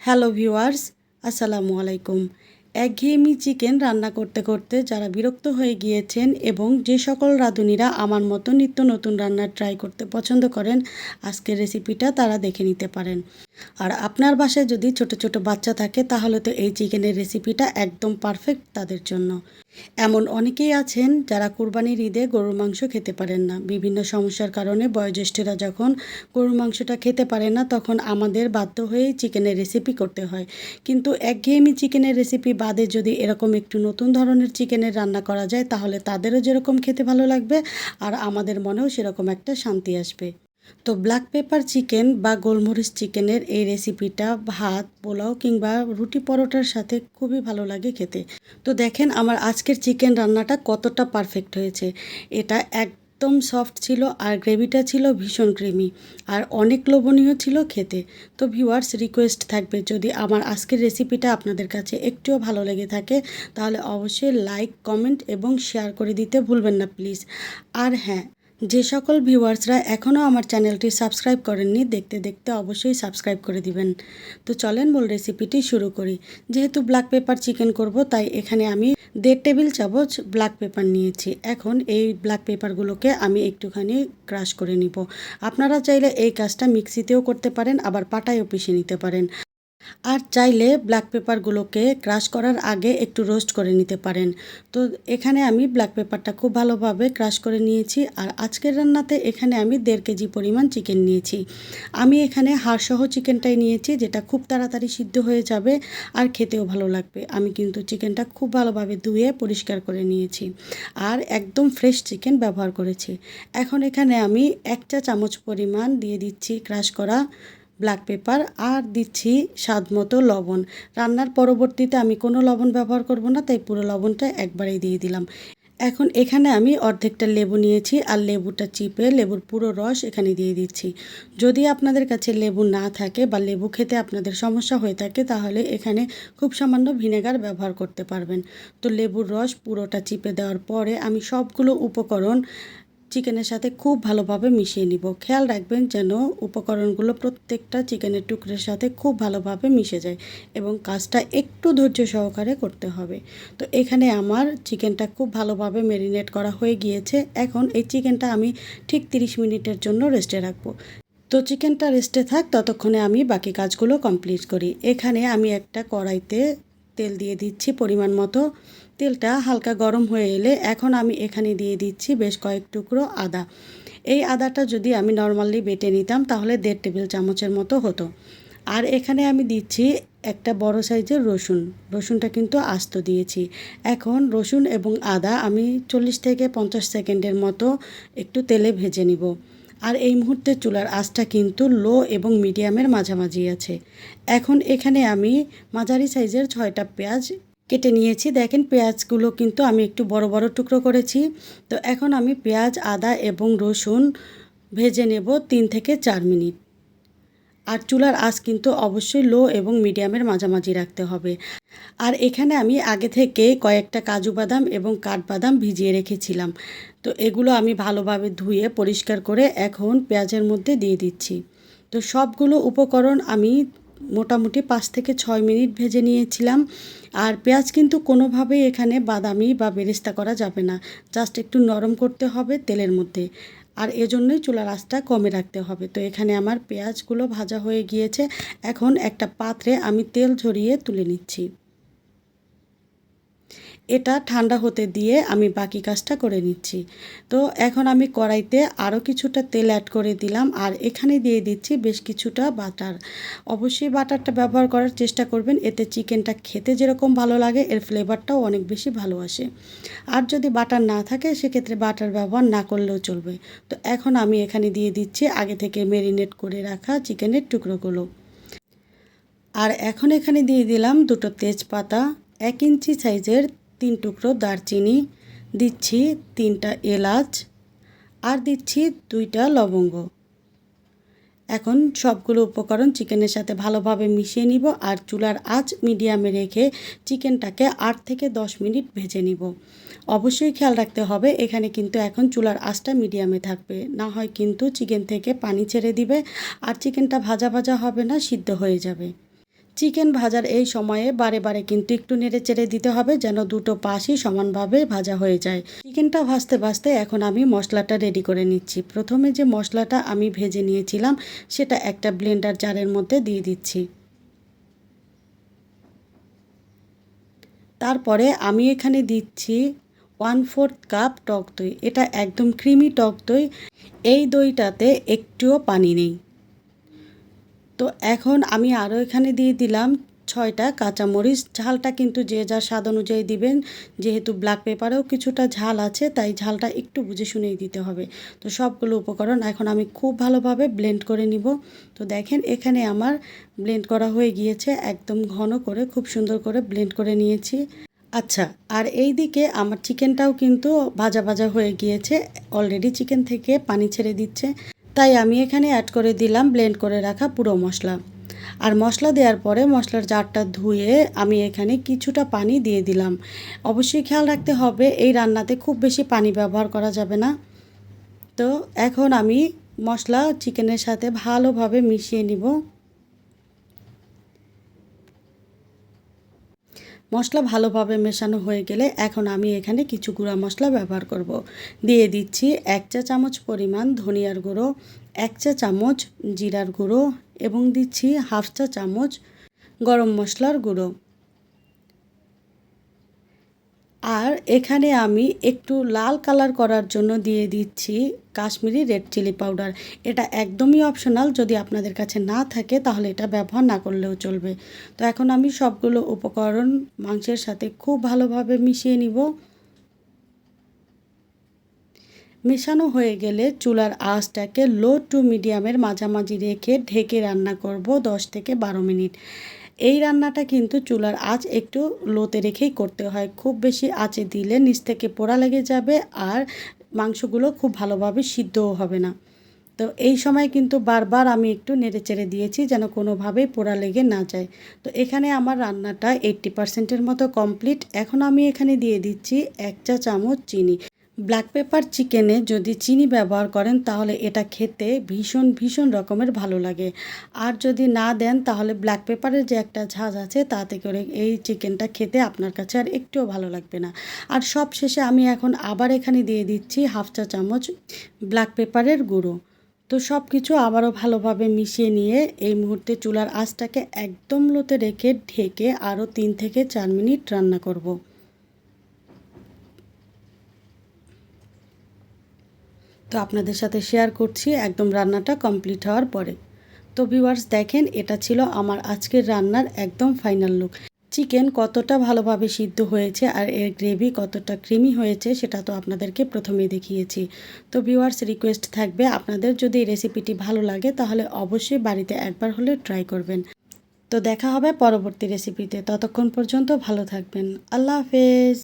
Hello viewers, আসসালামু আলাইকুম। একঘেয়েমি চিকেন রান্না করতে করতে যারা বিরক্ত হয়ে গিয়েছেন এবং যে সকল রাঁধুনিরা আমার মতো নিত্য নতুন রান্না ট্রাই করতে পছন্দ করেন, আজকের রেসিপিটা তারা দেখে নিতে পারেন। আর আপনার বাসায় যদি ছোট ছোট বাচ্চা থাকে তাহলে তো এই চিকেনের রেসিপিটা একদম পারফেক্ট তাদের জন্য। এমন অনেকেই আছেন যারা কুরবানির ঈদে গরুর মাংস খেতে পারেন না। বিভিন্ন সমস্যার কারণে বয়োজ্যেষ্ঠরা যখন গরুর মাংসটা খেতে পারে না তখন আমাদের বাধ্য হয়েই চিকেনের রেসিপি করতে হয়। কিন্তু একঘেয়েমি চিকেনের রেসিপি বাদে যদি এরকম একটু নতুন ধরনের চিকেনের রান্না করা যায় তাহলে তাদেরও যেরকম খেতে ভালো লাগবে আর আমাদের মনেও সেরকম একটা শান্তি আসবে। তো ব্ল্যাক পেপার চিকেন বা গোলমরিচ চিকেনের এই রেসিপিটা ভাত, পোলাও কিংবা রুটি পরোটার সাথে খুবই ভালো লাগে খেতে। তো দেখেন আমার আজকের চিকেন রান্নাটা কতটা পারফেক্ট হয়েছে। এটা একদম সফট ছিল আর গ্রেভিটা ছিল ভীষণ ক্রিমি আর অনেক লোভনীয় ছিল খেতে। তো ভিউয়ার্স, রিকোয়েস্ট থাকবে যদি আমার আজকের রেসিপিটা আপনাদের কাছে একটুও ভালো লেগে থাকে তাহলে অবশ্যই লাইক, কমেন্ট এবং শেয়ার করে দিতে ভুলবেন না প্লিজ। আর হ্যাঁ, যে সকল ভিউয়ার্সরা এখনও আমার চ্যানেলটি সাবস্ক্রাইব করেননি দেখতে দেখতে অবশ্যই সাবস্ক্রাইব করে দিবেন। তো চলেন মূল রেসিপিটি শুরু করি। যেহেতু ব্ল্যাক পেপার চিকেন করব তাই এখানে আমি 1.5 টেবিল চামচ ব্ল্যাক পেপার নিয়েছি। এখন এই ব্ল্যাক পেপারগুলোকে আমি একটুখানি ক্রাশ করে নিব। আপনারা চাইলে এই কাজটা মিক্সিতেও করতে পারেন, আবার পাটায়ও পিষে নিতে পারেন। আর চাইলে ব্ল্যাক পেপারগুলোকে ক্রাশ করার আগে একটু রোস্ট করে নিতে পারেন। তো এখানে আমি ব্ল্যাক পেপারটা খুব ভালোভাবে ক্রাশ করে নিয়েছি। আর আজকের রান্নাতে এখানে আমি 1.5 কেজি পরিমাণ চিকেন নিয়েছি। আমি এখানে হাড়সহ চিকেনটাই নিয়েছি, যেটা খুব তাড়াতাড়ি সিদ্ধ হয়ে যাবে আর খেতেও ভালো লাগবে। আমি কিন্তু চিকেনটা খুব ভালোভাবে ধুয়ে পরিষ্কার করে নিয়েছি আর একদম ফ্রেশ চিকেন ব্যবহার করেছি। এখন এখানে আমি 1 চা চামচ পরিমাণ দিয়ে দিচ্ছি ক্রাশ করা ব্ল্যাক পেপার আর দিচ্ছি স্বাদ মতো লবণ। রান্নার পরবর্তীতে আমি কোনো লবণ ব্যবহার করব না, তাই পুরো লবণটা একবারেই দিয়ে দিলাম। এখন এখানে আমি অর্ধেকটা লেবু নিয়েছি আর লেবুটা চিপে লেবুর পুরো রস এখানে দিয়ে দিচ্ছি। যদি আপনাদের কাছে লেবু না থাকে বা লেবু খেতে আপনাদের সমস্যা হয়ে থাকে তাহলে এখানে খুব সামান্য ভিনেগার ব্যবহার করতে পারবেন। তো লেবুর রস পুরোটা চিপে দেওয়ার পরে আমি সবগুলো উপকরণ চিকেনের সাথে খুব ভালোভাবে মিশিয়ে নিব। খেয়াল রাখবেন যেন উপকরণগুলো প্রত্যেকটা চিকেনের টুকরের সাথে খুব ভালোভাবে মিশে যায় এবং কাজটা একটু ধৈর্য সহকারে করতে হবে। তো এখানে আমার চিকেনটা খুব ভালোভাবে ম্যারিনেট করা হয়ে গিয়েছে। এখন এই চিকেনটা আমি ঠিক 30 মিনিটের জন্য রেস্টে রাখবো। তো চিকেনটা রেস্টে থাক, ততক্ষণে আমি বাকি কাজগুলো কমপ্লিট করি। এখানে আমি একটা কড়াইতে তেল দিয়ে দিচ্ছি পরিমাণ মতো। তেলটা হালকা গরম হয়ে এলে এখন আমি এখানে দিয়ে দিচ্ছি বেশ কয়েক টুকরো আদা। এই আদাটা যদি আমি নর্মালি বেটে নিতাম তাহলে 1.5 টেবিল চামচের মতো হতো। আর এখানে আমি দিচ্ছি একটা বড় সাইজের রসুন। রসুনটা কিন্তু আস্ত দিয়েছি। এখন রসুন এবং আদা আমি 40 থেকে 50 সেকেন্ডের মতো একটু তেলে ভেজে নিব। আর এই মুহূর্তে চুলার আঁচটা কিন্তু লো এবং মিডিয়ামের মাঝামাঝি আছে। এখন এখানে আমি মাঝারি সাইজের 6টা পেঁয়াজ কেটে নিয়েছি। দেখেন পেঁয়াজগুলো কিন্তু আমি একটু বড় বড় টুকরো করেছি। তো এখন আমি পেঁয়াজ, আদা এবং রসুন ভেজে নেব 3 থেকে 4 মিনিট। আর চুলার আঁচ কিন্তু অবশ্যই লো এবং মিডিয়ামের মাঝামাঝি রাখতে হবে। আর এখানে আমি আগে থেকে কয়েকটা কাজু বাদাম এবং কাঠবাদাম ভিজিয়ে রেখেছিলাম। তো এগুলো আমি ভালোভাবে ধুয়ে পরিষ্কার করে এখন পেঁয়াজের মধ্যে দিয়ে দিচ্ছি। তো সবগুলো উপকরণ আমি মোটামুটি 5 থেকে 6 মিনিট ভেজে নিয়েছিলাম। আর পেঁয়াজ কিন্তু কোনোভাবেই এখানে বাদামি বা বেরেস্তা করা যাবে না, জাস্ট একটু নরম করতে হবে তেলের মধ্যে। আর এজন্যই চুলার আঁচটা কমে রাখতে হবে। তো এখানে আমার পেঁয়াজগুলো ভাজা হয়ে গিয়েছে। এখন একটা পাত্রে আমি তেল ঝরিয়ে তুলে নিচ্ছি। এটা ঠান্ডা হতে দিয়ে আমি বাকি কাজটা করে নিচ্ছি। তো এখন আমি কড়াইতে আরও কিছুটা তেল অ্যাড করে দিলাম আর এখানে দিয়ে দিচ্ছি বেশ কিছুটা বাটার। অবশ্যই বাটারটা ব্যবহার করার চেষ্টা করবেন, এতে চিকেনটা খেতে যেরকম ভালো লাগে এর ফ্লেভারটাও অনেক বেশি ভালো আসে। আর যদি বাটার না থাকে সেক্ষেত্রে বাটার ব্যবহার না করলেও চলবে। তো এখন আমি এখানে দিয়ে দিচ্ছি আগে থেকে ম্যারিনেট করে রাখা চিকেনের টুকরোগুলো। আর এখন এখানে দিয়ে দিলাম 2টো তেজপাতা, 1 ইঞ্চি সাইজের 3 টুকরো দারচিনি, দিচ্ছি 3টা এলাচ আর দিচ্ছি 2টা লবঙ্গ। এখন সবগুলো উপকরণ চিকেনের সাথে ভালোভাবে মিশিয়ে নিব আর চুলার আঁচ মিডিয়ামে রেখে চিকেনটাকে 8 থেকে 10 মিনিট ভেজে নিব। অবশ্যই খেয়াল রাখতে হবে এখানে কিন্তু এখন চুলার আঁচটা মিডিয়ামে থাকবে, না হয় কিন্তু চিকেন থেকে পানি ছেড়ে দিবে আর চিকেনটা ভাজা ভাজা হবে না, সিদ্ধ হয়ে যাবে। চিকেন ভাজার এই সময়ে বারে বারে কিন্তু একটু নেড়ে চেড়ে দিতে হবে যেন দুটো পাশই সমানভাবে ভাজা হয়ে যায়। চিকেনটা ভাজতে ভাজতে এখন আমি মশলাটা রেডি করে নিচ্ছি। প্রথমে যে মশলাটা আমি ভেজে নিয়েছিলাম সেটা একটা ব্লেন্ডার জারের মধ্যে দিয়ে দিচ্ছি। তারপরে আমি এখানে দিচ্ছি 1/4 কাপ টক দই। এটা একদম ক্রিমি টক দই। এই দইটাতে একটুও পানি নেই। তো এখন আমি আরও এখানে দিয়ে দিলাম 6টা কাঁচামরিচ। ঝালটা কিন্তু যে যার স্বাদ অনুযায়ী দিবেন, যেহেতু ব্ল্যাক পেপারেও কিছুটা ঝাল আছে তাই ঝালটা একটু বুঝে শুনেই দিতে হবে। তো সবগুলো উপকরণ এখন আমি খুব ভালোভাবে ব্লেন্ড করে নিব। তো দেখেন এখানে আমার ব্লেন্ড করা হয়ে গিয়েছে, একদম ঘন করে খুব সুন্দর করে ব্লেন্ড করে নিয়েছি। আচ্ছা, আর এই দিকে আমার চিকেনটাও কিন্তু ভাজা ভাজা হয়ে গিয়েছে, অলরেডি চিকেন থেকে পানি ছেড়ে দিচ্ছে। তাই আমি এখানে অ্যাড করে দিলাম ব্লেন্ড করে রাখা পুরো মশলা। আর মশলা দেওয়ার পরে মশলার জারটা ধুয়ে আমি এখানে কিছুটা পানি দিয়ে দিলাম। অবশ্যই খেয়াল রাখতে হবে এই রান্নাতে খুব বেশি পানি ব্যবহার করা যাবে না। তো এখন আমি মশলা চিকেনের সাথে ভালোভাবে মিশিয়ে নিব। মশলা ভালোভাবে মেশানো হয়ে গেলে এখন আমি এখানে কিছু গুঁড়া মশলা ব্যবহার করব। দিয়ে দিচ্ছি 1 চা চামচ পরিমাণ ধনিয়ার গুঁড়ো, 1 চা চামচ জিরার গুঁড়ো এবং দিচ্ছি 1/2 চা চামচ গরম মশলার গুঁড়ো। আর এখানে আমি একটু লাল কালার করার জন্য দিয়ে দিচ্ছি কাশ্মীরি রেড চিলি পাউডার। এটা একদমই অপশনাল, যদি আপনাদের কাছে না থাকে তাহলে এটা ব্যবহার না করলেও চলবে। তো এখন আমি সবগুলো উপকরণ মাংসের সাথে খুব ভালোভাবে মিশিয়ে নিব। মেশানো হয়ে গেলে চুলার আঁচটাকে লো টু মিডিয়ামের মাঝামাঝি রেখে ঢেকে রান্না করব 10 থেকে 12 মিনিট। এই রান্নাটা কিন্তু চুলার আঁচ একটু লোতে রেখেই করতে হয়। খুব বেশি আঁচে দিলে নিচ থেকে পোড়া লেগে যাবে আর মাংসগুলো খুব ভালোভাবে সিদ্ধও হবে না। তো এই সময় কিন্তু বারবার আমি একটু নেড়েচেড়ে দিয়েছি যেন কোনোভাবেই পোড়া লেগে না যায়। তো এখানে আমার রান্নাটা 80% মতো কমপ্লিট। এখন আমি এখানে দিয়ে দিচ্ছি 1 চা চামচ চিনি। ব্ল্যাক পেপার চিকেনে যদি চিনি ব্যবহার করেন তাহলে এটা খেতে ভীষণ ভীষণ রকমের ভালো লাগে। আর যদি না দেন তাহলে ব্ল্যাক পেপারের যে একটা ঝাঁজ আছে তাতে করে এই চিকেনটা খেতে আপনার কাছে আর একটুও ভালো লাগবে না। আর সব শেষে আমি এখন আবার এখানে দিয়ে দিচ্ছি 1/2 চা চামচ ব্ল্যাক পেপারের গুঁড়ো। তো সব কিছু আবারও ভালোভাবে মিশিয়ে নিয়ে এই মুহূর্তে চুলার আঁচটাকে একদম লোতে রেখে ঢেকে আরও 3 থেকে 4 মিনিট রান্না করব। তো আপনাদের সাথে শেয়ার করছি একদম রান্নাটা কমপ্লিট হওয়ার পরে। তো ভিউয়ার্স দেখেন, এটা ছিল আমার আজকের রান্নার একদম ফাইনাল লুক। চিকেন কতটা ভালোভাবে সিদ্ধ হয়েছে আর এর গ্রেভি কতটা ক্রিমি হয়েছে সেটা তো আপনাদেরকে প্রথমেই দেখিয়েছি। তো ভিউয়ার্স রিকোয়েস্ট থাকবে, আপনাদের যদি এই রেসিপিটি ভালো লাগে তাহলে অবশ্যই বাড়িতে একবার হলে ট্রাই করবেন। তো দেখা হবে পরবর্তী রেসিপিতে, ততক্ষণ পর্যন্ত ভালো থাকবেন। আল্লাহ হাফেজ।